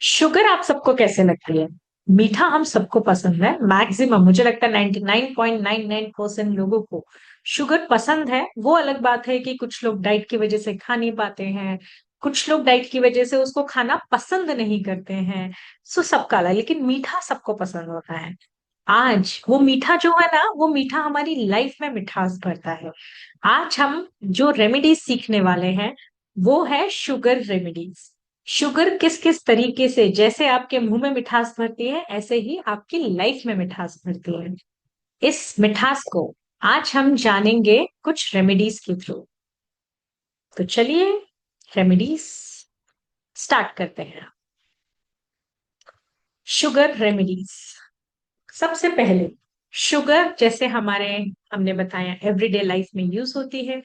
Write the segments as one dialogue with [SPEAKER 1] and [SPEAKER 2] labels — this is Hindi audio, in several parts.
[SPEAKER 1] शुगर आप सबको कैसे लगती है? मीठा हम सबको पसंद है, मैक्सिमम मुझे लगता है 99.99% लोगों को शुगर पसंद है। वो अलग बात है कि कुछ लोग डाइट की वजह से खा नहीं पाते हैं, कुछ लोग डाइट की वजह से उसको खाना पसंद नहीं करते हैं। सो सबका अलग, लेकिन मीठा सबको पसंद होता है। आज वो मीठा जो है ना, वो मीठा हमारी लाइफ में मिठास भरता है। आज हम जो रेमेडीज सीखने वाले हैं वो है शुगर रेमेडीज। शुगर किस किस तरीके से, जैसे आपके मुंह में मिठास भरती है ऐसे ही आपकी लाइफ में मिठास भरती है। इस मिठास को आज हम जानेंगे कुछ रेमेडीज के थ्रू। तो चलिए रेमेडीज स्टार्ट करते हैं। Sugar remedies. सबसे पहले, शुगर जैसे हमने बताया एवरीडे लाइफ में यूज होती है।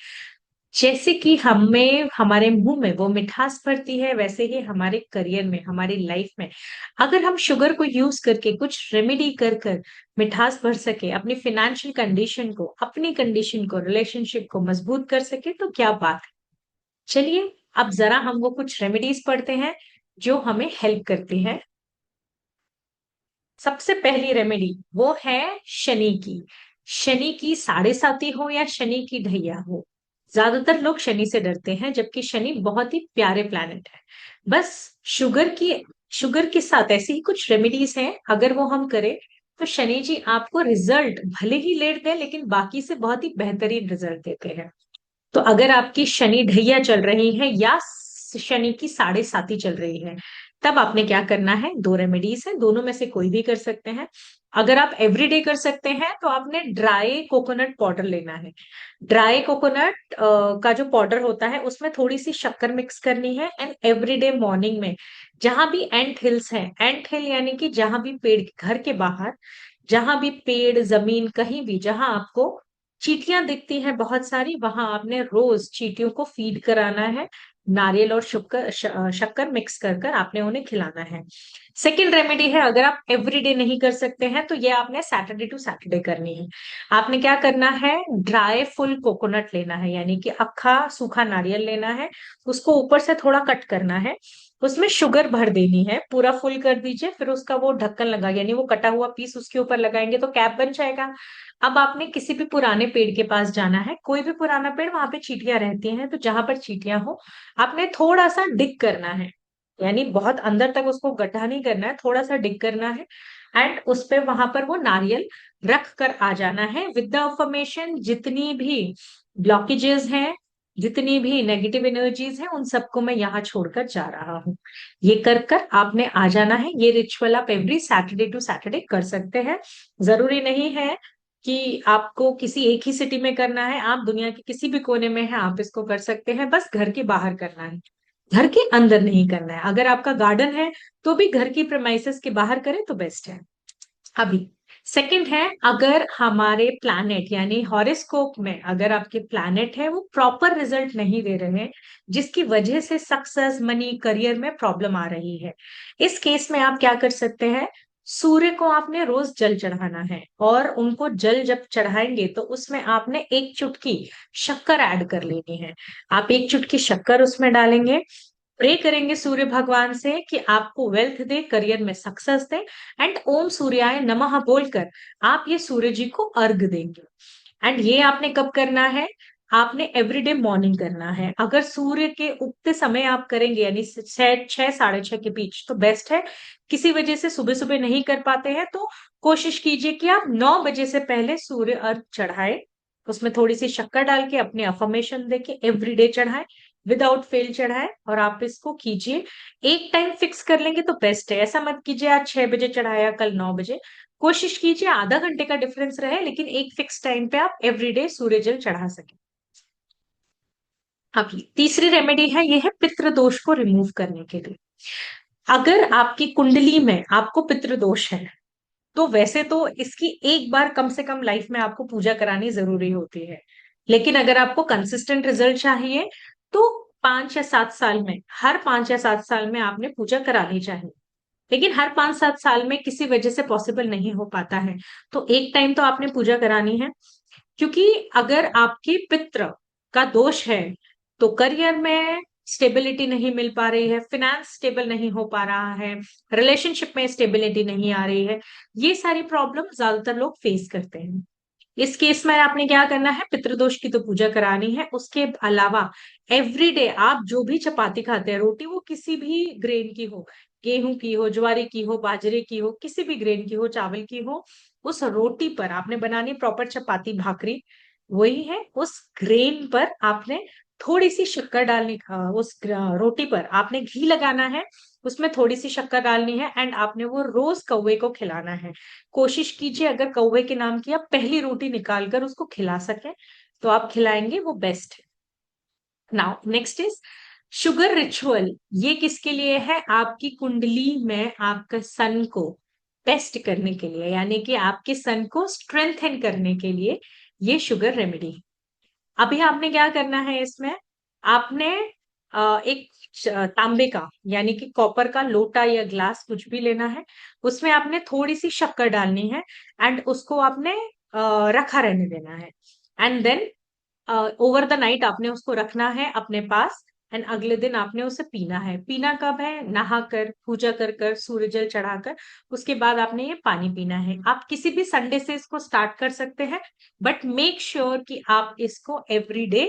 [SPEAKER 1] जैसे कि हमें हमारे मुंह में वो मिठास भरती है, वैसे ही हमारे करियर में, हमारी लाइफ में अगर हम शुगर को यूज करके कुछ रेमेडी कर कर मिठास भर सके, अपनी फाइनेंशियल कंडीशन को, अपनी कंडीशन को, रिलेशनशिप को मजबूत कर सके, तो क्या बात है। चलिए अब जरा हम वो कुछ रेमेडीज पढ़ते हैं जो हमें हेल्प करती है। सबसे पहली रेमेडी वो है शनि की। शनि की साढ़े साती हो या शनि की ढैया हो, ज्यादातर लोग शनि से डरते हैं, जबकि शनि बहुत ही प्यारे प्लैनेट है। बस शुगर के साथ ऐसी ही कुछ रेमेडीज हैं, अगर वो हम करें तो शनि जी आपको रिजल्ट भले ही लेट दें, लेकिन बाकी से बहुत ही बेहतरीन रिजल्ट देते हैं। तो अगर आपकी शनि ढैया चल रही है या शनि की साढ़े साती चल रही है, तब आपने क्या करना है, दो रेमेडीज है, दोनों में से कोई भी कर सकते हैं। अगर आप एवरीडे कर सकते हैं तो आपने ड्राई कोकोनट पाउडर लेना है। ड्राई कोकोनट का जो पाउडर होता है उसमें थोड़ी सी शक्कर मिक्स करनी है, एंड एवरीडे मॉर्निंग में जहां भी एंट हिल्स है, एंट हिल यानी कि जहां भी पेड़, घर के बाहर जहां भी पेड़, जमीन, कहीं भी जहां आपको चींटियां दिखती हैं बहुत सारी, वहां आपने रोज चींटियों को फीड कराना है। नारियल और शक्कर मिक्स कर कर आपने उन्हें खिलाना है। सेकेंड रेमेडी है, अगर आप एवरीडे नहीं कर सकते हैं तो ये आपने सैटरडे टू सैटरडे करनी है। आपने क्या करना है, ड्राई फुल कोकोनट लेना है, यानी कि अक्खा सूखा नारियल लेना है। उसको ऊपर से थोड़ा कट करना है, उसमें शुगर भर देनी है, पूरा फुल कर दीजिए, फिर उसका वो ढक्कन लगा, यानी वो कटा हुआ पीस उसके ऊपर लगाएंगे तो कैप बन जाएगा। अब आपने किसी भी पुराने पेड़ के पास जाना है, कोई भी पुराना पेड़, वहां पे चींटियां रहती हैं, तो जहां पर चींटियां हो आपने थोड़ा सा डिग करना है, यानी बहुत अंदर तक उसको गड्ढा नहीं करना है, थोड़ा सा डिग करना है। एंड उस पे वहां पर वो नारियल रख कर आ जाना है विद द अफर्मेशन, जितनी भी ब्लॉकेजेस हैं, जितनी भी नेगेटिव एनर्जीज हैं, उन सबको मैं यहाँ छोड़कर जा रहा हूँ। ये कर कर आपने आ जाना है। ये रिचुअल आप एवरी सैटरडे टू सैटरडे कर सकते हैं। जरूरी नहीं है कि आपको किसी एक ही सिटी में करना है, आप दुनिया के किसी भी कोने में हैं आप इसको कर सकते हैं, बस घर के बाहर करना है, घर के अंदर नहीं करना है। अगर आपका गार्डन है तो भी घर की प्रेमाइसेस के बाहर करें तो बेस्ट है। अभी सेकंड है, अगर हमारे प्लैनेट यानी हॉरोस्कोप में अगर आपके प्लैनेट है वो प्रॉपर रिजल्ट नहीं दे रहे हैं, जिसकी वजह से सक्सेस, मनी, करियर में प्रॉब्लम आ रही है, इस केस में आप क्या कर सकते हैं, सूर्य को आपने रोज जल चढ़ाना है, और उनको जल जब चढ़ाएंगे तो उसमें आपने एक चुटकी शक्कर ऐड कर लेनी है। आप एक चुटकी शक्कर उसमें डालेंगे, प्रे करेंगे सूर्य भगवान से कि आपको वेल्थ दे, करियर में सक्सेस दे, एंड ओम सूर्याय नमः बोलकर आप ये सूर्य जी को अर्घ देंगे। एंड ये आपने कब करना है, आपने एवरीडे मॉर्निंग करना है। अगर सूर्य के उगते समय आप करेंगे, यानी 6 6:30 के बीच, तो बेस्ट है। किसी वजह से सुबह सुबह नहीं कर पाते हैं तो कोशिश कीजिए कि आप 9 बजे से पहले सूर्य अर्घ चढ़ाए, उसमें थोड़ी सी शक्कर डाल के अपने अफर्मेशन देके एवरीडे चढ़ाए, विदाउट फेल चढ़ाए, और आप इसको कीजिए। एक टाइम फिक्स कर लेंगे तो बेस्ट है, ऐसा मत कीजिए आज 6 बजे चढ़ाया कल 9 बजे। कोशिश कीजिए आधा घंटे का डिफरेंस रहे, लेकिन एक फिक्स टाइम पे आप एवरीडे सूर्य जल चढ़ा सके। अभी तीसरी रेमेडी है, ये है पितृ दोष को रिमूव करने के लिए। अगर आपकी कुंडली में आपको पितृ दोष है तो वैसे तो इसकी एक बार कम से कम लाइफ में आपको पूजा करानी जरूरी होती है, लेकिन अगर आपको कंसिस्टेंट रिजल्ट चाहिए तो 5 या 7 साल में, हर 5 या 7 साल में आपने पूजा करानी चाहिए। लेकिन हर 5 7 साल में किसी वजह से पॉसिबल नहीं हो पाता है, तो एक टाइम तो आपने पूजा करानी है। क्योंकि अगर आपके पित्र का दोष है तो करियर में, स्टेबिलिटी नहीं मिल पा रही है, फिनेंस स्टेबल नहीं हो पा रहा है, रिलेशनशिप में स्टेबिलिटी नहीं आ रही है, ये सारी प्रॉब्लम ज्यादातर लोग फेस करते हैं। इस केस में आपने क्या करना है, पितृदोष की तो पूजा करानी है। उसके अलावा एवरीडे आप जो भी चपाती खाते हैं, रोटी, वो किसी भी ग्रेन की हो, गेहूं की हो, ज्वारे की हो, बाजरे की हो, किसी भी ग्रेन की हो, चावल की हो, उस रोटी पर आपने बनानी प्रॉपर चपाती भाकरी, वही है। उस ग्रेन पर आपने थोड़ी सी शक्कर डालनी, रोटी पर आपने घी लगाना है, उसमें थोड़ी सी शक्कर डालनी है, एंड आपने वो रोज कौवे को खिलाना है। कोशिश कीजिए अगर कौवे के नाम की आप पहली रोटी निकाल कर उसको खिला सके तो आप खिलाएंगे, वो बेस्ट है। Now next is sugar ritual. ये किसके लिए है, आपकी कुंडली में आपका सन को बेस्ट करने के लिए, यानी कि आपके सन को स्ट्रेंथन करने के लिए ये शुगर रेमेडी। अभी आपने क्या करना है इसमें, आपने एक तांबे का यानी कि कॉपर का लोटा या ग्लास कुछ भी लेना है, उसमें आपने थोड़ी सी शक्कर डालनी है, एंड उसको आपने रखा रहने देना है। And then over the night आपने उसको रखना है अपने पास, एंड अगले दिन आपने उसे पीना है। पीना कब है, नहाकर, पूजा कर कर, सूर्य जल चढ़ाकर, उसके बाद आपने ये पानी पीना है। आप किसी भी संडे से इसको स्टार्ट कर सकते हैं, बट मेक श्योर कि आप इसको एवरी डे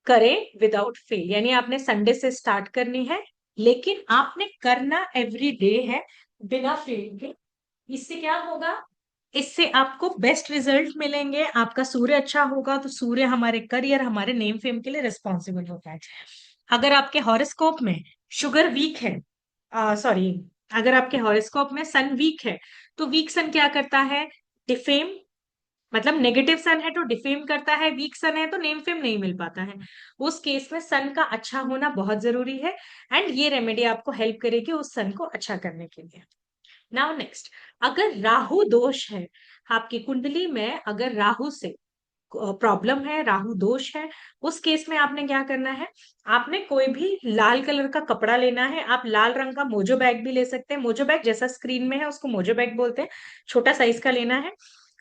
[SPEAKER 1] करें विदाउट फेल, यानी आपने संडे से स्टार्ट करनी है, लेकिन आपने करना एवरी डे है बिना फेल के। इससे क्या होगा, इससे आपको बेस्ट रिजल्ट मिलेंगे, आपका सूर्य अच्छा होगा तो सूर्य हमारे करियर, हमारे नेम फेम के लिए रिस्पॉन्सिबल होता है। अगर आपके हॉरोस्कोप में शुगर वीक है, सॉरी, अगर आपके हॉरोस्कोप में सन वीक है, तो वीक सन क्या करता है, डिफेम, मतलब नेगेटिव सन है तो डिफेम करता है, वीक सन है तो नेम फेम नहीं मिल पाता है। उस केस में सन का अच्छा होना बहुत जरूरी है, एंड ये रेमेडी आपको हेल्प करेगी उस सन को अच्छा करने के लिए। नाउ नेक्स्ट, अगर राहु दोष है आपकी कुंडली में, अगर राहु से प्रॉब्लम है, राहु दोष है, उस केस में आपने क्या करना है, आपने कोई भी लाल कलर का कपड़ा लेना है। आप लाल रंग का मोजो बैग भी ले सकते हैं, मोजो बैग जैसा स्क्रीन में है उसको मोजो बैग बोलते हैं, छोटा साइज का लेना है।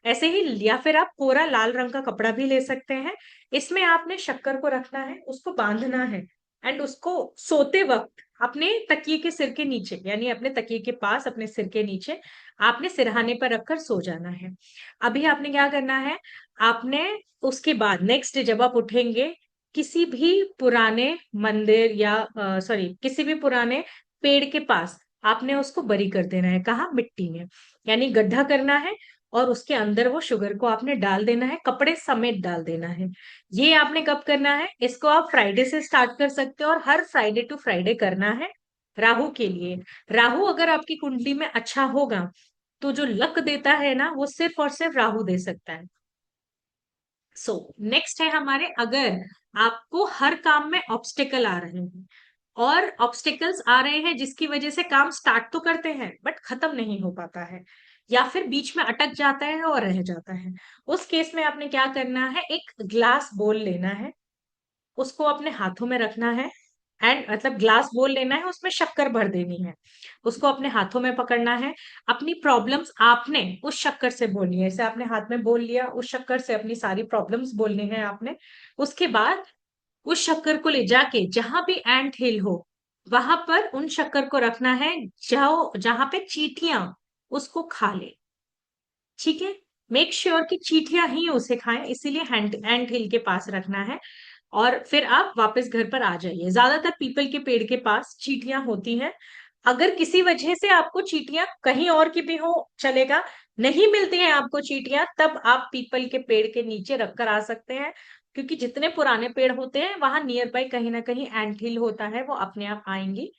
[SPEAKER 1] ऐसे ही, या फिर आप कोरा लाल रंग का कपड़ा भी ले सकते हैं। इसमें आपने शक्कर को रखना है, उसको बांधना है, एंड उसको सोते वक्त अपने तकिए के सिर के नीचे, यानी अपने तकिए के पास अपने सिर के नीचे आपने सिरहाने पर रखकर सो जाना है। अभी आपने क्या करना है, आपने उसके बाद नेक्स्ट डे जब आप उठेंगे, किसी भी पुराने मंदिर या सॉरी किसी भी पुराने पेड़ के पास आपने उसको बरी कर देना है। कहाँ, मिट्टी में, यानी गड्ढा करना है, और उसके अंदर वो शुगर को आपने डाल देना है, कपड़े समेत डाल देना है। ये आपने कब करना है, इसको आप फ्राइडे से स्टार्ट कर सकते हो, और हर फ्राइडे टू फ्राइडे करना है राहु के लिए। राहु अगर आपकी कुंडली में अच्छा होगा तो जो लक देता है ना, वो सिर्फ और सिर्फ राहु दे सकता है। सो नेक्स्ट है हमारे, अगर आपको हर काम में ऑब्स्टेकल आ रहे हैं, और ऑब्स्टेकल्स आ रहे हैं जिसकी वजह से काम स्टार्ट तो करते हैं बट खत्म नहीं हो पाता है, या फिर बीच में अटक जाता है और रह जाता है, उस केस में आपने क्या करना है, एक ग्लास बोल लेना है, उसको अपने हाथों में रखना है, एंड मतलब ग्लास बोल लेना है, उसमें शक्कर भर देनी है, उसको अपने हाथों में पकड़ना है। अपनी प्रॉब्लम्स आपने उस शक्कर से बोलनी है, जैसे आपने हाथ में बोल लिया, उस शक्कर से अपनी सारी प्रॉब्लम्स बोलनी है आपने। उसके बाद उस शक्कर को ले जाके जहां भी एंट हिल हो, वहां पर उन शक्कर को रखना है, जहां जहां पे चींटियां उसको खा ले। ठीक है, मेक श्योर कि चींटियां ही उसे खाएं, इसीलिए एंट हिल के पास रखना है। और फिर आप वापस घर पर आ जाइए। ज्यादातर पीपल के पेड़ के पास चींटियां होती हैं। अगर किसी वजह से आपको चींटियां कहीं और की भी हो, चलेगा, नहीं मिलती हैं आपको चींटियां, तब आप पीपल के पेड़ के नीचे रखकर आ सकते हैं, क्योंकि जितने पुराने पेड़ होते हैं वहां नियर बाय कहीं ना कहीं एंट हिल होता है, वो अपने आप आएंगी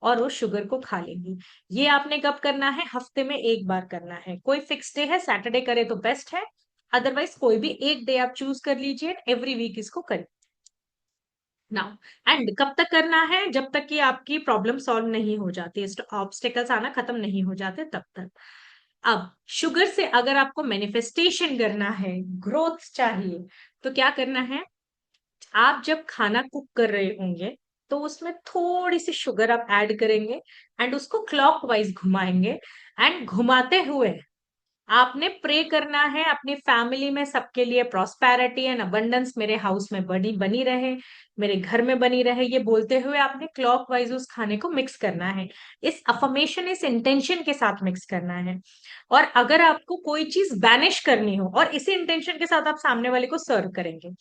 [SPEAKER 1] और वो शुगर को खा लेंगी। ये आपने कब करना है, हफ्ते में एक बार करना है। कोई फिक्स डे है, सैटरडे करे तो बेस्ट है, अदरवाइज कोई भी एक डे आप चूज कर लीजिए, एवरी वीक इसको करें। नाउ, एंड कब तक करना है, जब तक कि आपकी प्रॉब्लम सॉल्व नहीं हो जाती, ऑब्स्टेकल्स आना खत्म नहीं हो जाते तब तक। अब शुगर से अगर आपको मैनिफेस्टेशन करना है, ग्रोथ चाहिए, तो क्या करना है, आप जब खाना कुक कर रहे होंगे तो उसमें थोड़ी सी शुगर आप ऐड करेंगे, एंड उसको क्लॉकवाइज घुमाएंगे, एंड घुमाते हुए आपने प्रे करना है अपनी फैमिली में सबके लिए प्रॉस्पेरिटी एंड अबंडेंस मेरे हाउस में बनी बनी रहे, मेरे घर में बनी रहे, ये बोलते हुए आपने क्लॉकवाइज उस खाने को मिक्स करना है। इस अफर्मेशन, इस इंटेंशन के साथ मिक्स करना है। और अगर आपको कोई चीज बैनिश करनी हो, और इसी इंटेंशन के साथ आप सामने वाले को सर्व करेंगे।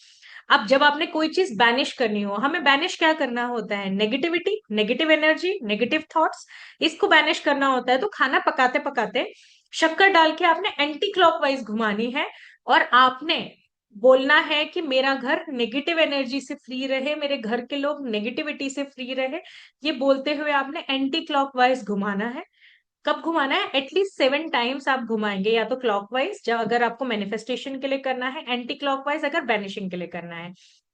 [SPEAKER 1] अब जब आपने कोई चीज बैनिश करनी हो, हमें बैनिश क्या करना होता है? Negativity, negative energy, negative thoughts, इसको बैनिश करना होता है। तो खाना पकाते पकाते शक्कर डाल के आपने एंटी क्लॉकवाइज घुमानी है, और आपने बोलना है कि मेरा घर नेगेटिव एनर्जी से फ्री रहे, मेरे घर के लोग नेगेटिविटी से फ्री रहे। ये बोलते हुए आपने एंटी क्लॉकवाइज घुमाना है। कब घुमाना है? एटलीस्ट 7 टाइम्स आप घुमाएंगे, या तो क्लॉकवाइज जब अगर आपको मैनिफेस्टेशन के लिए करना है, एंटी क्लॉकवाइज अगर बैनिशिंग के लिए करना है।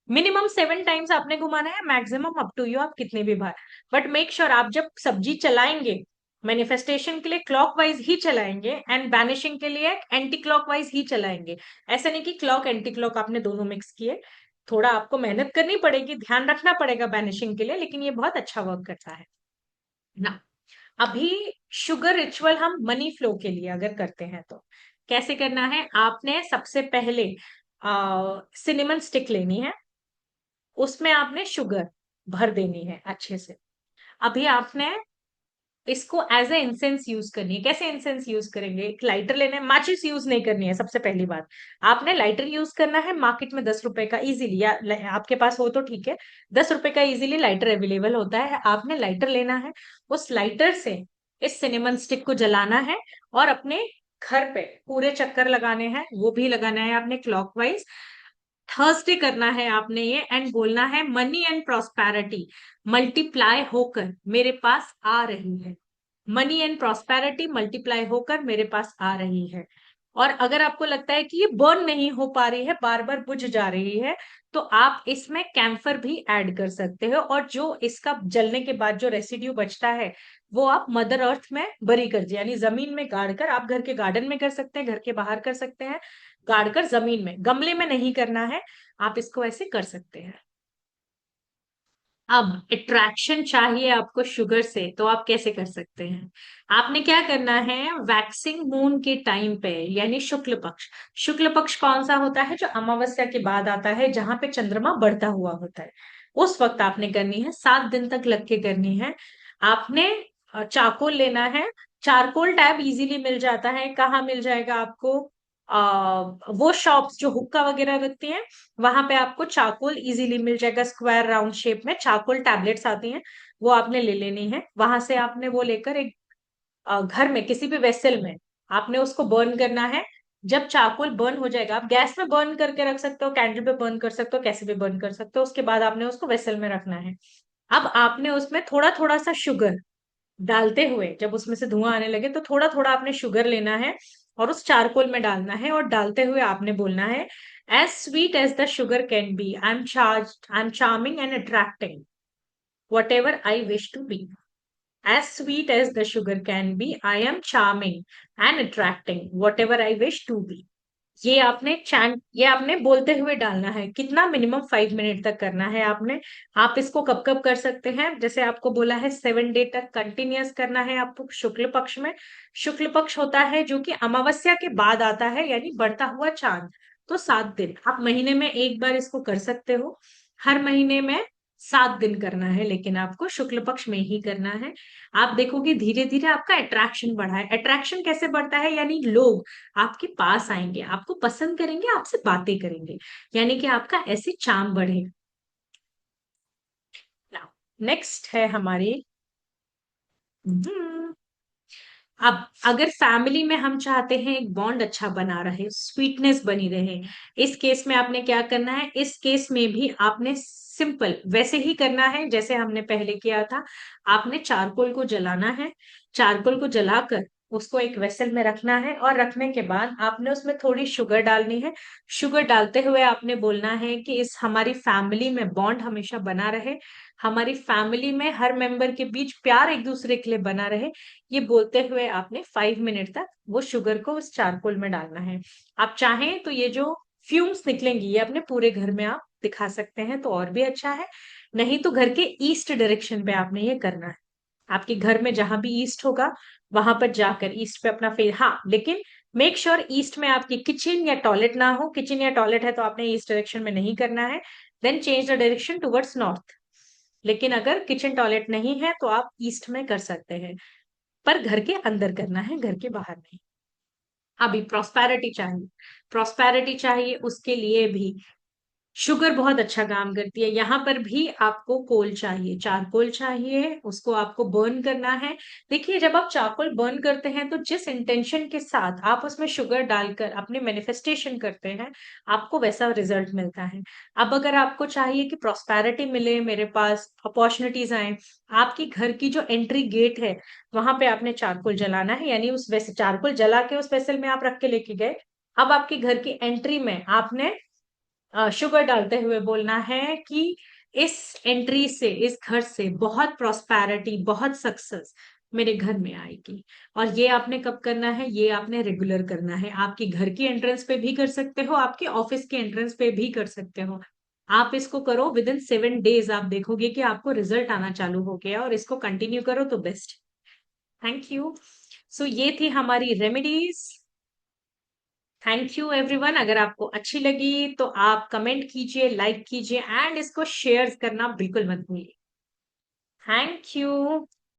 [SPEAKER 1] मिनिमम 7 टाइम्स आपने घुमाना है, मैक्सिमम अप टू यू, आप कितने भी बार। बट मेक श्योर आप जब सब्जी चलाएंगे, मैनिफेस्टेशन के लिए क्लॉकवाइज ही चलाएंगे, एंड बैनिशिंग के लिए एंटी क्लॉकवाइज ही चलाएंगे। ऐसा नहीं कि क्लॉक एंटी क्लॉक आपने दोनों मिक्स किए। थोड़ा आपको मेहनत करनी पड़ेगी, ध्यान रखना पड़ेगा बैनिशिंग के लिए, लेकिन ये बहुत अच्छा वर्क करता है ना। अभी शुगर रिचुअल हम मनी फ्लो के लिए अगर करते हैं तो कैसे करना है? आपने सबसे पहले सिनेमन स्टिक लेनी है, उसमें आपने शुगर भर देनी है अच्छे से। अभी आपने इसको एज ए इंसेंस यूज करनी है। कैसे इंसेंस यूज करेंगे? एक लाइटर लेना है, माचिस यूज नहीं करनी है। सबसे पहली बात, आपने लाइटर यूज करना है। मार्केट में 10 रुपए का इजीली, या आपके पास हो तो ठीक है, 10 रुपए का इजीली लाइटर अवेलेबल होता है। आपने लाइटर लेना है, उस लाइटर से इस सिनेमन स्टिक को जलाना है, और अपने घर पे पूरे चक्कर लगाने हैं। वो भी लगाना है आपने क्लॉकवाइज। थर्सडे करना है आपने ये, एंड बोलना है मनी एंड प्रॉस्पेरिटी मल्टीप्लाई होकर मेरे पास आ रही है। मनी एंड प्रॉस्पेरिटी मल्टीप्लाई होकर मेरे पास आ रही है। और अगर आपको लगता है कि ये बर्न नहीं हो पा रही है, बार बार बुझ जा रही है, तो आप इसमें कैम्फर भी ऐड कर सकते हो, और जो इसका जलने के बाद जो रेसिड्यू बचता है, वो आप मदर अर्थ में बरी कर दिया, यानी जमीन में गाड़ कर, आप घर के गार्डन में कर सकते हैं, घर के बाहर कर सकते हैं, गाड़ कर जमीन में, गमले में नहीं करना है। आप इसको ऐसे कर सकते हैं। अब अट्रैक्शन चाहिए आपको शुगर से, तो आप कैसे कर सकते हैं? आपने क्या करना है? वैक्सिंग मून के टाइम पे, यानी शुक्ल पक्ष। शुक्ल पक्ष कौन सा होता है? जो अमावस्या के बाद आता है, जहां पे चंद्रमा बढ़ता हुआ होता है, उस वक्त आपने करनी है। 7 दिन तक लग के करनी है। आपने चारकोल लेना है। चारकोल टैब इजीली मिल जाता है। कहाँ मिल जाएगा आपको? वो शॉप्स जो हुक्का वगैरह रखती हैं, वहां पे आपको चारकोल इजीली मिल जाएगा। स्क्वायर राउंड शेप में चारकोल टैबलेट्स आती हैं, वो आपने ले लेनी है। वहां से आपने वो लेकर एक घर में किसी भी वेसल में आपने उसको बर्न करना है। जब चारकोल बर्न हो जाएगा, आप गैस में बर्न करके रख सकते हो, कैंडल पे बर्न कर सकते हो, कैसे भी बर्न कर सकते हो। उसके बाद आपने उसको वेसल में रखना है। अब आपने उसमें थोड़ा थोड़ा सा शुगर डालते हुए, जब उसमें से धुआं आने लगे, तो थोड़ा थोड़ा आपने शुगर लेना है, और उस चारकोल में डालना है, और डालते हुए आपने बोलना है, as sweet as the sugar can be, I am charming and attracting whatever I wish to be. As sweet as the sugar can be, I am charming and attracting whatever I wish to be. ये आपने बोलते हुए डालना है। कितना? मिनिमम 5 मिनट तक करना है आपने। आप इसको कब कब कर सकते हैं? जैसे आपको बोला है 7 डे तक कंटिन्यूअस करना है आपको शुक्ल पक्ष में। शुक्ल पक्ष होता है जो कि अमावस्या के बाद आता है, यानी बढ़ता हुआ चांद। तो 7 दिन आप महीने में एक बार इसको कर सकते हो। हर महीने में 7 दिन करना है, लेकिन आपको शुक्ल पक्ष में ही करना है। आप देखोगे धीरे धीरे आपका अट्रैक्शन बढ़ा है। अट्रैक्शन कैसे बढ़ता है? यानी लोग आपके पास आएंगे, आपको पसंद करेंगे, आपसे बातें करेंगे, यानी कि आपका ऐसे चार्म बढ़ेगा। नेक्स्ट है हमारी, हम्म, अब अगर फैमिली में हम चाहते हैं एक बॉन्ड अच्छा बना रहे, स्वीटनेस बनी रहे, इस केस में आपने क्या करना है? इस केस में भी आपने सिंपल वैसे ही करना है जैसे हमने पहले किया था। आपने चारकोल को जलाना है। चारकोल को जलाकर उसको एक वेसल में रखना है, और रखने के बाद आपने उसमें थोड़ी शुगर डालनी है। शुगर डालते हुए आपने बोलना है कि इस हमारी फैमिली में बॉन्ड हमेशा बना रहे, हमारी फैमिली में हर मेंबर के बीच प्यार एक दूसरे के लिए बना रहे। ये बोलते हुए आपने 5 मिनट तक वो शुगर को उस चारकोल में डालना है। आप चाहें तो ये जो फ्यूम्स निकलेंगी, ये अपने पूरे घर में आप दिखा सकते हैं, तो और भी अच्छा है। नहीं तो घर के ईस्ट डायरेक्शन पे आपने ये करना है। आपके घर में जहां भी ईस्ट होगा, वहां पर जाकर ईस्ट पे अपना फेस, हाँ लेकिन मेक श्योर ईस्ट में आपकी किचन या टॉयलेट ना हो। किचन या टॉयलेट है तो आपने ईस्ट डायरेक्शन में नहीं करना है। Then change the direction towards north. लेकिन अगर किचन टॉयलेट नहीं है तो आप ईस्ट में कर सकते हैं, पर घर के अंदर करना है, घर के बाहर नहीं। अभी प्रॉस्पेरिटी चाहिए, प्रॉस्पेरिटी चाहिए, उसके लिए भी शुगर बहुत अच्छा काम करती है। यहाँ पर भी आपको कोल चाहिए, चारकोल चाहिए, उसको आपको बर्न करना है। देखिए, जब आप चारकोल बर्न करते हैं तो जिस इंटेंशन के साथ आप उसमें शुगर डालकर अपने मैनिफेस्टेशन करते हैं, आपको वैसा रिजल्ट मिलता है। अब अगर आपको चाहिए कि प्रॉस्पेरिटी मिले, मेरे पास अपॉर्चुनिटीज आए, आपकी घर की जो एंट्री गेट है वहां पे आपने चारकोल जलाना है, यानी उस वैसे चारकोल जला के उस वेसल में आप रख के लेके गए। अब आपके घर की एंट्री में आपने शुगर डालते हुए बोलना है कि इस एंट्री से, इस घर से बहुत प्रॉस्पेरिटी, बहुत सक्सेस मेरे घर में आएगी। और ये आपने कब करना है? ये आपने रेगुलर करना है। आपकी घर की एंट्रेंस पे भी कर सकते हो, आपके ऑफिस के एंट्रेंस पे भी कर सकते हो। आप इसको करो, विद इन 7 डेज आप देखोगे कि आपको रिजल्ट आना चालू हो गया, और इसको कंटिन्यू करो तो बेस्ट। Thank you. सो ये थी हमारी रेमेडीज। Thank you everyone. अगर आपको अच्छी लगी तो आप कमेंट कीजिए, लाइक कीजिए, एंड इसको शेयर करना बिल्कुल मत भूलिए। Thank you.